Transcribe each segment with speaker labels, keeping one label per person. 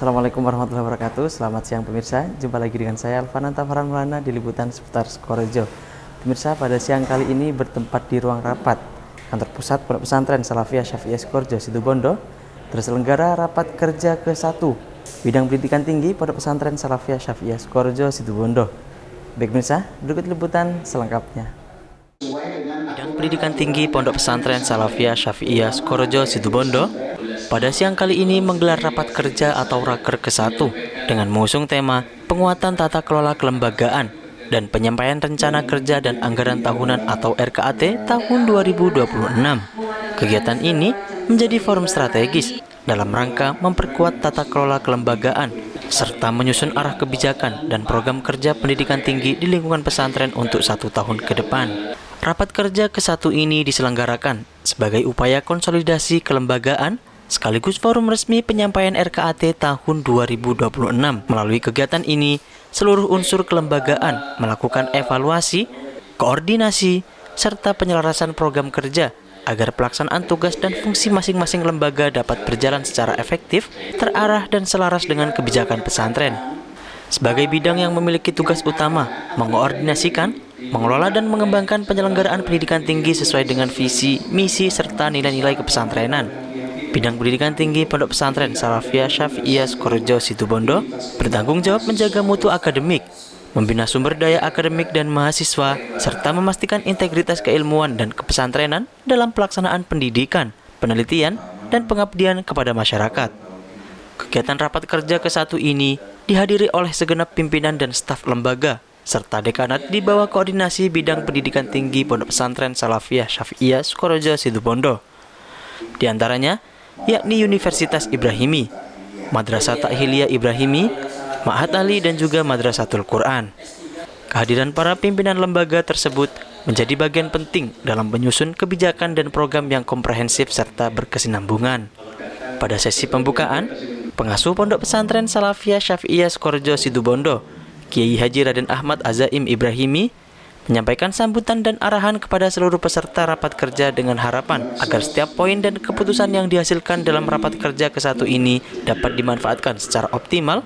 Speaker 1: Assalamualaikum warahmatullahi wabarakatuh. Selamat siang pemirsa. Jumpa lagi dengan saya Alfananta Farhan di liputan seputar Sukorejo. Pemirsa, pada siang kali ini bertempat di ruang rapat kantor pusat Pondok Pesantren Salafiyah Syafi'iyah Sukorejo Situbondo terselenggara rapat kerja ke-1 bidang pendidikan tinggi Pondok Pesantren Salafiyah Syafi'iyah Sukorejo Situbondo. Baik pemirsa, berikut liputan selengkapnya. Bidang pendidikan tinggi Pondok Pesantren Salafiyah Syafi'iyah Sukorejo Situbondo pada siang kali ini menggelar rapat kerja atau raker ke-1 dengan mengusung tema penguatan tata kelola kelembagaan dan penyampaian rencana kerja dan anggaran tahunan atau RKAT tahun 2026. Kegiatan ini menjadi forum strategis dalam rangka memperkuat tata kelola kelembagaan serta menyusun arah kebijakan dan program kerja pendidikan tinggi di lingkungan pesantren untuk 1 tahun ke depan. Rapat kerja ke-1 ini diselenggarakan sebagai upaya konsolidasi kelembagaan sekaligus forum resmi penyampaian RKAT tahun 2026. Melalui kegiatan ini, seluruh unsur kelembagaan melakukan evaluasi, koordinasi, serta penyelarasan program kerja agar pelaksanaan tugas dan fungsi masing-masing lembaga dapat berjalan secara efektif, terarah, dan selaras dengan kebijakan pesantren. Sebagai bidang yang memiliki tugas utama, mengoordinasikan, mengelola dan mengembangkan penyelenggaraan pendidikan tinggi sesuai dengan visi, misi, serta nilai-nilai kepesantrenan. Bidang pendidikan tinggi Pondok Pesantren Salafiyah Syafi'iyah Sukorejo Situbondo bertanggung jawab menjaga mutu akademik, membina sumber daya akademik dan mahasiswa, serta memastikan integritas keilmuan dan kepesantrenan dalam pelaksanaan pendidikan, penelitian, dan pengabdian kepada masyarakat. Kegiatan rapat kerja ke-1 ini dihadiri oleh segenap pimpinan dan staf lembaga, serta dekanat di bawah koordinasi bidang pendidikan tinggi Pondok Pesantren Salafiyah Syafi'iyah Sukorejo Situbondo. Di antaranya, yakni Universitas Ibrahimi, Madrasah Ta'hiliyah Ibrahimi, Ma'had Ali, dan juga Madrasatul Quran. Kehadiran para pimpinan lembaga tersebut menjadi bagian penting dalam menyusun kebijakan dan program yang komprehensif serta berkesinambungan. Pada sesi pembukaan, pengasuh Pondok Pesantren Salafiyah Syafi'iyah Sukorejo Situbondo, Kiai Haji Raden Ahmad Azaim Ibrahimi, menyampaikan sambutan dan arahan kepada seluruh peserta rapat kerja dengan harapan agar setiap poin dan keputusan yang dihasilkan dalam rapat kerja ke-1 ini dapat dimanfaatkan secara optimal,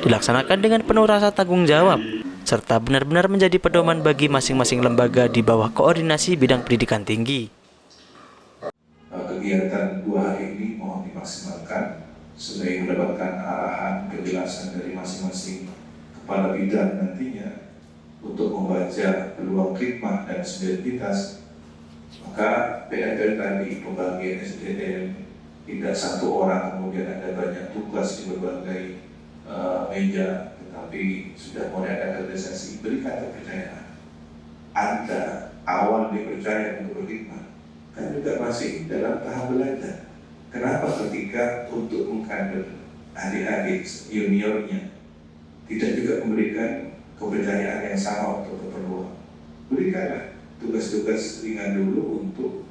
Speaker 1: dilaksanakan dengan penuh rasa tanggung jawab, serta benar-benar menjadi pedoman bagi masing-masing lembaga di bawah koordinasi bidang pendidikan tinggi.
Speaker 2: Kegiatan 2 hari ini mohon dimaksimalkan sebagai mendapatkan arahan kejelasan dari masing-masing kepala bidang nantinya untuk membaca peluang khidmah dan solidaritas. Maka PR tadi pembagian SDM tidak satu orang kemudian ada banyak tugas di berbagai meja, tetapi sudah mulai ada realisasi. Berikan kepercayaan. Anda awal dipercaya untuk berkhidmat kan juga masih dalam tahap belajar. Kenapa ketika untuk mengkader adik-adik juniornya tidak juga memberikan kepercayaan yang sama untuk keperluan? Berikanlah tugas-tugas ringan dulu untuk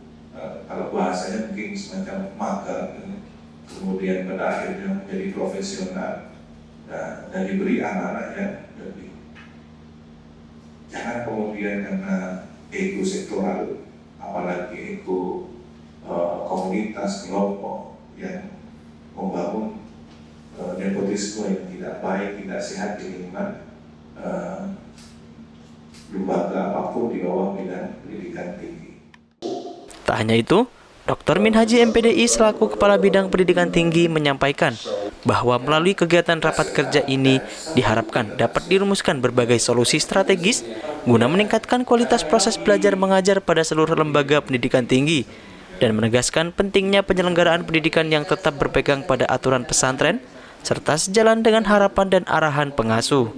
Speaker 2: kalau bahasanya mungkin semacam magang, kemudian pada akhirnya menjadi profesional dan diberi amanah yang lebih. Jangan kemudian karena ego sektoral, apalagi ego komunitas kelompok yang membangun nepotisme yang tidak baik, tidak sehat di lingkungan lembaga apapun di bawah bidang pendidikan tinggi.
Speaker 1: Tak hanya itu, Dr. Min Haji MPDI selaku Kepala Bidang Pendidikan Tinggi menyampaikan bahwa melalui kegiatan rapat kerja ini diharapkan dapat dirumuskan berbagai solusi strategis guna meningkatkan kualitas proses belajar mengajar pada seluruh lembaga pendidikan tinggi dan menegaskan pentingnya penyelenggaraan pendidikan yang tetap berpegang pada aturan pesantren serta sejalan dengan harapan dan arahan pengasuh.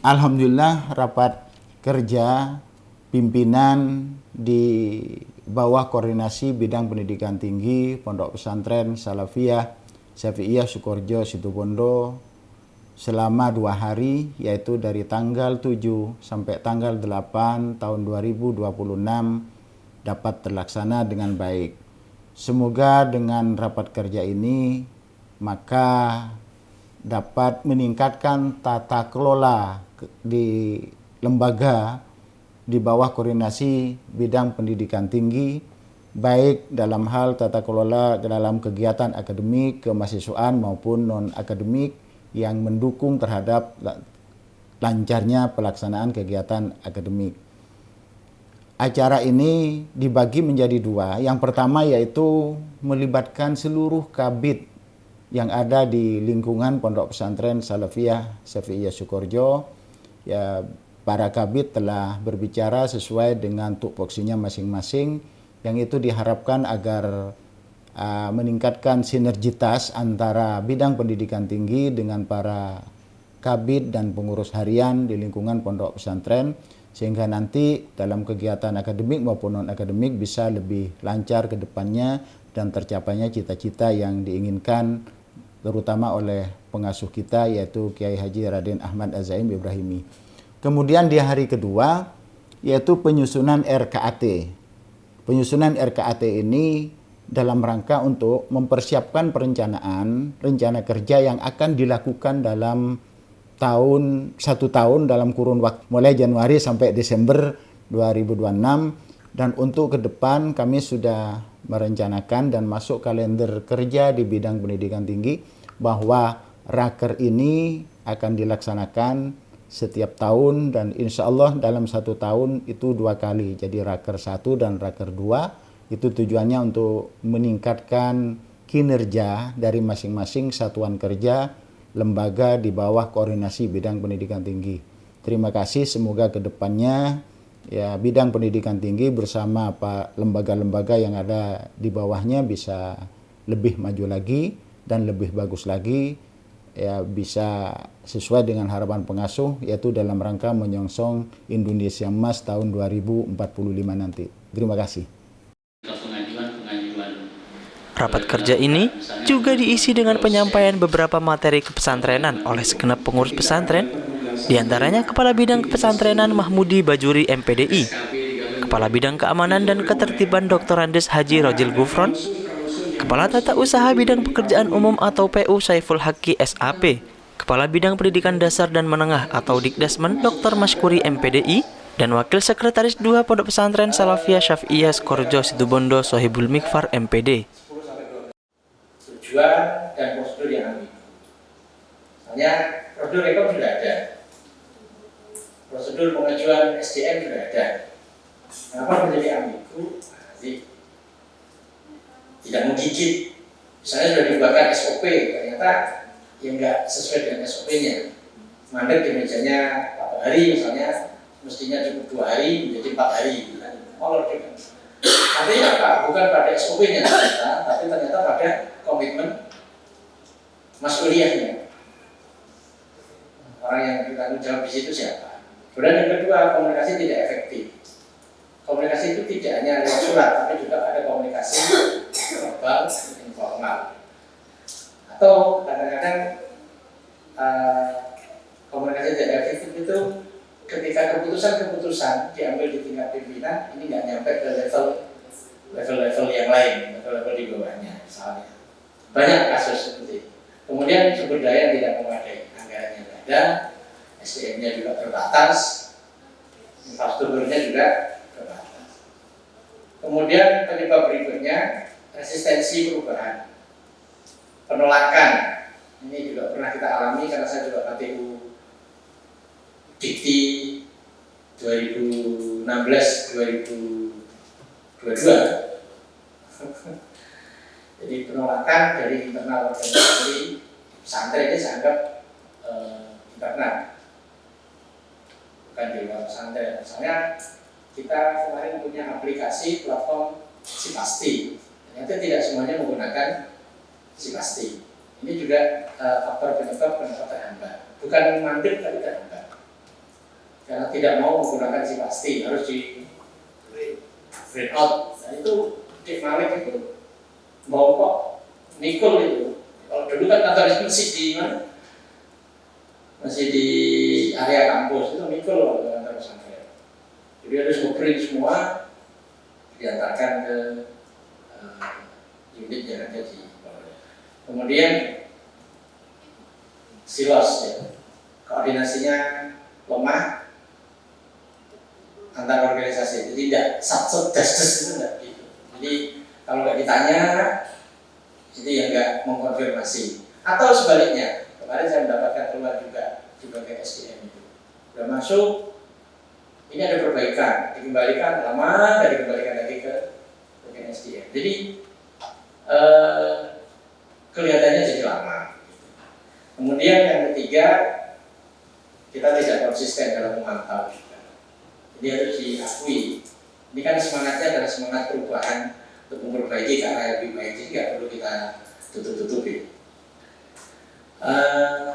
Speaker 3: Alhamdulillah rapat kerja pimpinan di bawah koordinasi bidang pendidikan tinggi Pondok Pesantren Salafiyah Syafi'iyah Sukorejo Situbondo selama 2 hari, yaitu dari tanggal 7 sampai tanggal 8 tahun 2026 dapat terlaksana dengan baik. Semoga dengan rapat kerja ini maka dapat meningkatkan tata kelola di lembaga di bawah koordinasi bidang pendidikan tinggi baik dalam hal tata kelola dalam kegiatan akademik, kemahasiswaan maupun non-akademik yang mendukung terhadap lancarnya pelaksanaan kegiatan akademik. Acara ini dibagi menjadi dua. Yang pertama yaitu melibatkan seluruh kabid yang ada di lingkungan Pondok Pesantren Salafiyah Syafi'iyah Sukorejo. Ya, para kabid telah berbicara sesuai dengan tupoksinya masing-masing, yang itu diharapkan agar meningkatkan sinergitas antara bidang pendidikan tinggi dengan para kabid dan pengurus harian di lingkungan pondok pesantren, sehingga nanti dalam kegiatan akademik maupun non-akademik bisa lebih lancar ke depannya dan tercapainya cita-cita yang diinginkan terutama oleh pengasuh kita yaitu Kiai Haji Raden Ahmad Az-Zaim Ibrahimi. Kemudian di hari kedua yaitu penyusunan RKAT. Penyusunan RKAT ini dalam rangka untuk mempersiapkan rencana kerja yang akan dilakukan dalam satu tahun dalam kurun waktu mulai Januari sampai Desember 2026, dan untuk ke depan kami sudah merencanakan dan masuk kalender kerja di bidang pendidikan tinggi bahwa raker ini akan dilaksanakan setiap tahun dan insya Allah dalam satu tahun itu 2 kali. Jadi raker 1 dan raker 2 itu tujuannya untuk meningkatkan kinerja dari masing-masing satuan kerja lembaga di bawah koordinasi bidang pendidikan tinggi. Terima kasih, semoga ke depannya ya bidang pendidikan tinggi bersama lembaga-lembaga yang ada di bawahnya bisa lebih maju lagi dan lebih bagus lagi, ya bisa sesuai dengan harapan pengasuh yaitu dalam rangka menyongsong Indonesia Emas tahun 2045 nanti. Terima kasih.
Speaker 1: Rapat kerja ini juga diisi dengan penyampaian beberapa materi kepesantrenan oleh segenap pengurus pesantren, diantaranya Kepala Bidang Kepesantrenan Mahmudi Bajuri MPDI, Kepala Bidang Keamanan dan Ketertiban Dr. Andes Haji Rojil Gufron, Kepala Tata Usaha Bidang Pekerjaan Umum atau PU Saiful Haqi SAP, Kepala Bidang Pendidikan Dasar dan Menengah atau Dikdasmen Dr. Maskuri MPDI, dan Wakil Sekretaris 2 Pondok Pesantren Salafiyah Syafi'iyah Sukorejo Situbondo Sohibul Mikfar MPD.
Speaker 4: Tujuan dan prosedur yang ambigu. Misalnya prosedur rekor sudah ada, prosedur pengajuan SDM sudah ada. Kenapa menjadi ambigu? Jadi tidak menggigit. Misalnya sudah dibuatkan SOP, ternyata yang nggak sesuai dengan SOP-nya. Mandek di mejanya 4 hari misalnya, mestinya cukup 2 hari menjadi 4 hari. Molor dengan. Artinya apa? Bukan pada SOP-nya ternyata, tapi ternyata pada komitmen mas'uliyahnya. Orang yang bertanggung jawab di situ siapa? Kemudian yang kedua, komunikasi tidak efektif. Komunikasi itu tidak hanya lewat surat, tapi juga ada komunikasi verbal, informal. Atau kadang-kadang komunikasi tidak efektif itu ketika keputusan-keputusan diambil di tingkat pimpinan, ini nggak nyampe ke level yang lain, level di bawahnya misalnya. Banyak kasus seperti itu. Kemudian sumber daya yang tidak memadai, anggarannya tidak ada, SDM-nya juga terbatas, infrastrukturnya juga terbatas. Kemudian penyebab berikutnya resistensi perubahan, penolakan. Ini juga pernah kita alami karena saya juga KTU Dikti 2016-2022. Jadi penolakan dari internal organisasi pesantren ini saya anggap internal, bukan di luar pesantren. Misalnya kita kemarin punya aplikasi platform Sipasti, ternyata tidak semuanya menggunakan Sipasti. Ini juga faktor penyebab kenapa terhambat. Bukan mandek tapi terhambat. Karena tidak mau menggunakan Sipasti, harus di print out. Nah itu Dik Malik itu mau kok nikul itu. Kalau dulu kan kantor masih di mana? Masih di area kampus, itu nikul kalau kantor pesantren. Jadi harus nge-print semua, diantarkan ke unit yang ada di bawah. Kemudian silos ya, koordinasinya lemah antar organisasi. Jadi tidak satset das itu tidak gitu. Jadi kalau nggak ditanya, itu yang nggak mengkonfirmasi. Atau sebaliknya, kemarin saya mendapatkan keluar juga di bagian SDM itu. Sudah masuk, ini ada perbaikan, dikembalikan lama, dan dikembalikan lagi ke bagian SDM. Jadi kelihatannya jadi lama. Kemudian yang ketiga, kita tidak konsisten dalam memantau. Jadi harus diakui. Ini kan semangatnya adalah semangat perubahan untuk memperbaiki ke arah yang lebih baik. Jadi nggak perlu kita tutup-tutupi.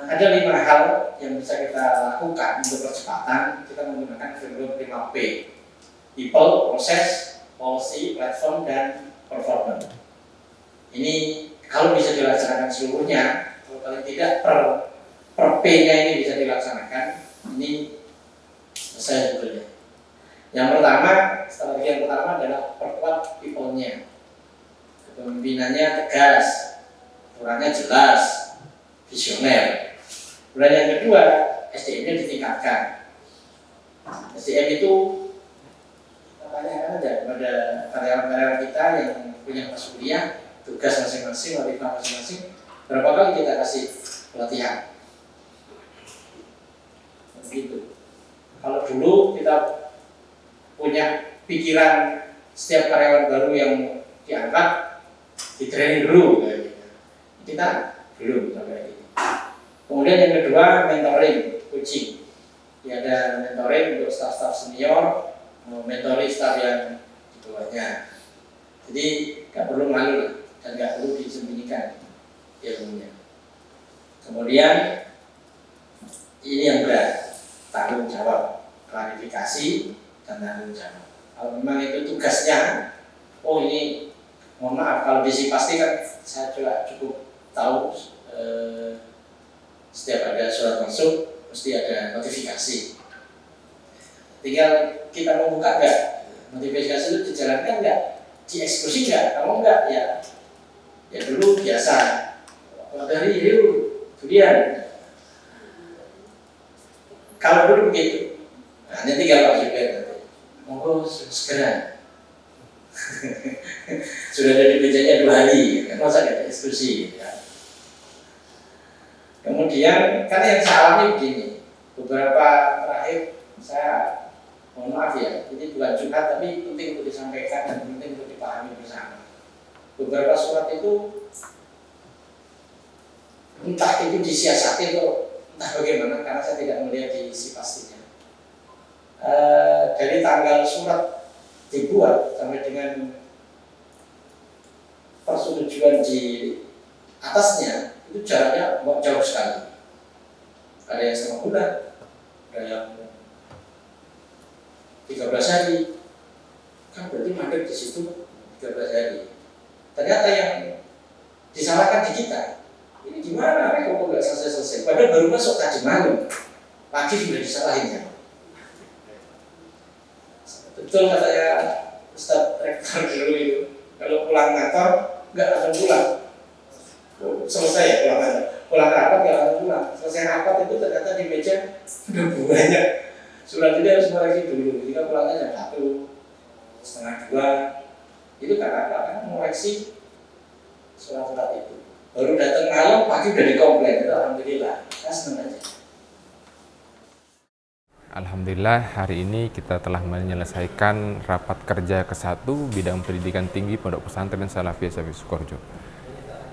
Speaker 4: Ada 5 hal yang bisa kita lakukan untuk percepatan. Kita menggunakan framework 5P: People, Process, Policy, Platform, dan Performance. Ini kalau bisa dilaksanakan seluruhnya, kalau paling tidak per P-nya ini bisa dilaksanakan, ini selesai sebetulnya. Yang pertama, strategi yang pertama adalah perkuat people-nya. Kepemimpinannya tegas, aturannya jelas, visioner. Kemudian yang kedua, SDM-nya ditingkatkan. SDM itu kita tanyakan aja kepada karyawan-karyawan kita yang punya kelas kuliah, tugas masing-masing, wadidah masing-masing, berapa kali kita kasih pelatihan. Begitu. Kalau dulu kita punya pikiran setiap karyawan baru yang diangkat di training dulu, kita belum sampai ini. Kemudian yang kedua, mentoring, coaching. Ya, ada mentoring untuk staff-staff senior, mentoring staff yang di bawahnya. Jadi nggak perlu malu lah, dan nggak perlu disembunyikan ilmunya. Kemudian ini yang berat, tanggung jawab, klarifikasi, dan tanggung jawab. Kalau memang itu tugasnya, oh ini, mohon maaf, kalau diisi pasti kan saya juga cukup tahu setiap ada surat masuk mesti ada notifikasi. Tinggal kita membuka nggak, notifikasi itu dijalankan nggak, dieksekusi nggak. Kalau nggak ya dulu biasa, dari itu durian. Kalau dulu begitu, nah ini tinggal Pak Jubir nanti. Monggo segera. Sudah ada di mejanya 2 hari, kan masa ada diskusi. Ya. Kemudian kan yang saya alami begini, beberapa terakhir saya mohon maaf ya, ini bukan curhat tapi penting untuk disampaikan dan penting untuk dipahami bersama. Beberapa surat itu entah itu disiasati atau entah bagaimana, karena saya tidak melihat di isi pastinya. Dari tanggal surat dibuat sampai dengan persetujuan di atasnya itu jaraknya jauh sekali. Ada yang setengah bulan, ada yang 13 hari. Kan berarti mandek di situ 13 hari. Ternyata yang disalahkan di kita. Ini gimana? Kok nggak selesai-selesai? Padahal baru masuk tadi malam, pagi sudah disalahinnya. Betul katanya Ustadz Rektor dulu itu, kalau pulang kantor nggak langsung pulang. Selesai ya pulang rapat nggak langsung pulang. Selesai rapat itu ternyata di meja udah banyak surat, itu harus ngoreksi dulu. Jika pulangnya jam 1, setengah 2, itu karena apa? Karena ngoreksi surat-surat itu. Baru datang malam, pagi udah dikomplain. Itu alhamdulillah, saya senang aja.
Speaker 5: Alhamdulillah hari ini kita telah menyelesaikan rapat kerja ke-1 bidang pendidikan tinggi Pondok Pesantren Salafiyah Syafii Sukoharjo.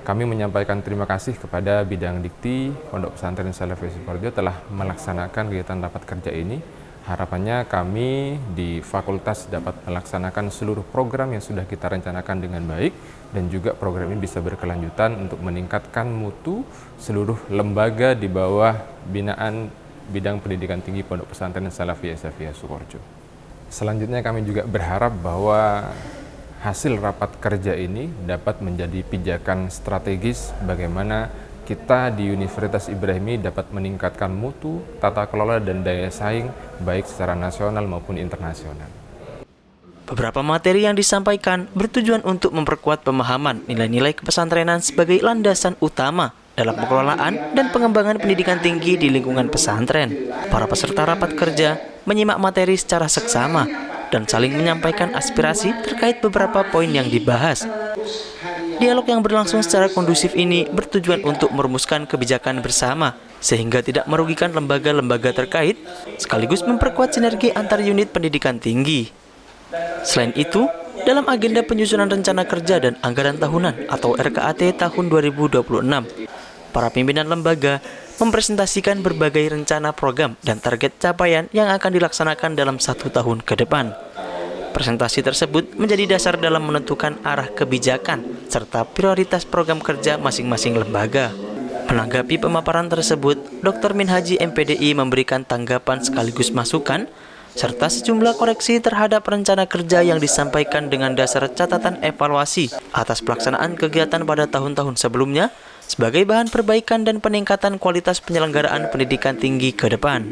Speaker 5: Kami menyampaikan terima kasih kepada bidang dikti Pondok Pesantren Salafiyah Sukoharjo telah melaksanakan kegiatan rapat kerja ini. Harapannya kami di fakultas dapat melaksanakan seluruh program yang sudah kita rencanakan dengan baik, dan juga program ini bisa berkelanjutan untuk meningkatkan mutu seluruh lembaga di bawah binaan bidang pendidikan tinggi Pondok Pesantren Salafiyah Syafii Sukoharjo. Selanjutnya kami juga berharap bahwa hasil rapat kerja ini dapat menjadi pijakan strategis bagaimana kita di Universitas Ibrahimi dapat meningkatkan mutu, tata kelola, dan daya saing baik secara nasional maupun internasional.
Speaker 1: Beberapa materi yang disampaikan bertujuan untuk memperkuat pemahaman nilai-nilai kepesantrenan sebagai landasan utama dalam pengelolaan dan pengembangan pendidikan tinggi di lingkungan pesantren. Para peserta rapat kerja menyimak materi secara seksama dan saling menyampaikan aspirasi terkait beberapa poin yang dibahas. Dialog yang berlangsung secara kondusif ini bertujuan untuk merumuskan kebijakan bersama, sehingga tidak merugikan lembaga-lembaga terkait, sekaligus memperkuat sinergi antar unit pendidikan tinggi. Selain itu, dalam agenda penyusunan rencana kerja dan anggaran tahunan atau RKAT tahun 2026, para pimpinan lembaga mempresentasikan berbagai rencana program dan target capaian yang akan dilaksanakan dalam 1 tahun ke depan. Presentasi tersebut menjadi dasar dalam menentukan arah kebijakan serta prioritas program kerja masing-masing lembaga. Menanggapi pemaparan tersebut, Dr. Minhaji MPDI memberikan tanggapan sekaligus masukan serta sejumlah koreksi terhadap rencana kerja yang disampaikan dengan dasar catatan evaluasi atas pelaksanaan kegiatan pada tahun-tahun sebelumnya sebagai bahan perbaikan dan peningkatan kualitas penyelenggaraan pendidikan tinggi ke depan.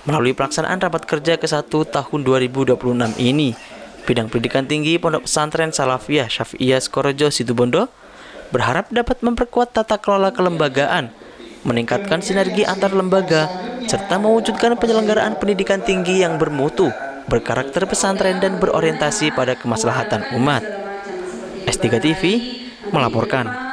Speaker 1: Melalui pelaksanaan rapat kerja ke-1 tahun 2026 ini, Bidang Pendidikan Tinggi Pondok Pesantren Salafiyah Syafi'iyah Sukorejo Situbondo berharap dapat memperkuat tata kelola kelembagaan, meningkatkan sinergi antar lembaga, serta mewujudkan penyelenggaraan pendidikan tinggi yang bermutu, berkarakter pesantren dan berorientasi pada kemaslahatan umat. S3 TV melaporkan.